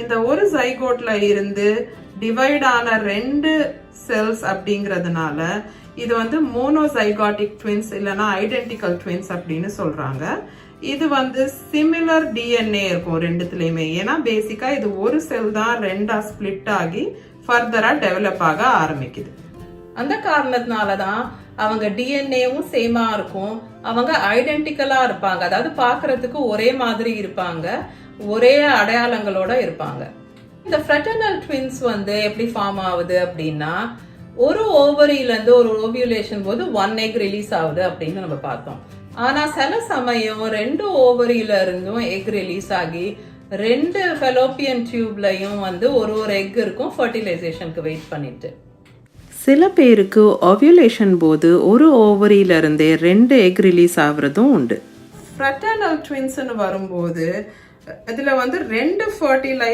இந்த ஒரு ஜைகோட்ல இருந்து டிவைட் ஆன 2 செல்ஸ் அப்படிங்கிறதுனால இது வந்து மோனோசைகாட்டிக் ட்வின்ஸ் இல்லைன்னா ஐடென்டிக்கல் ட்வின்ஸ் அப்படின்னு சொல்றாங்க. இது வந்து சிமிலர் டிஎன்ஏ இருக்கும் ரெண்டுத்துலயுமே. ஏன்னா பேசிக்கா இது ஒரு செல் தான் 2ஆ ஸ்பிளிட் ஆகி ஃபர்தரா டெவலப் ஆக ஆரம்பிக்குது. அந்த காரணத்தினாலதான் அவங்க டிஎன்ஏவும் சேமா இருக்கும், அவங்க ஐடென்டிக்கலா இருப்பாங்க, அதாவது பாக்குறதுக்கு ஒரே மாதிரி இருப்பாங்க, ஒரே அடையாளங்களோட இருப்பாங்க. இந்த ஃப்ரெட்டர்னல் ட்வின்ஸ் வந்து எப்படி ஃபார்ம் ஆகுது அப்படின்னா, ஒரு ஓவரியில இருந்து ஒரு ஓவியுலேஷன் போது 1 எக் ரிலீஸ் ஆகுது அப்படின்னு நம்ம பார்த்தோம். ஆனா சில சமயம் 2 ஓவரியில இருந்தும் எக் ரிலீஸ் ஆகி 2 ஃபெலோப்பியன் டியூப்லயும் வந்து ஒரு எக் இருக்கும் ஃபர்டிலைசேஷனுக்கு வெயிட் பண்ணிட்டு. சில பேருக்கு ஓவியுலேஷன் போது ஒரு ஓவரியில இருந்தே 2 எக் ரிலீஸ் ஆகுறதும் உண்டு. ஃப்ரெட்டர்னல் ட்வின்ஸ்னு வரும்போது இதுல வந்து 2 ஃபர்டிலைஸ்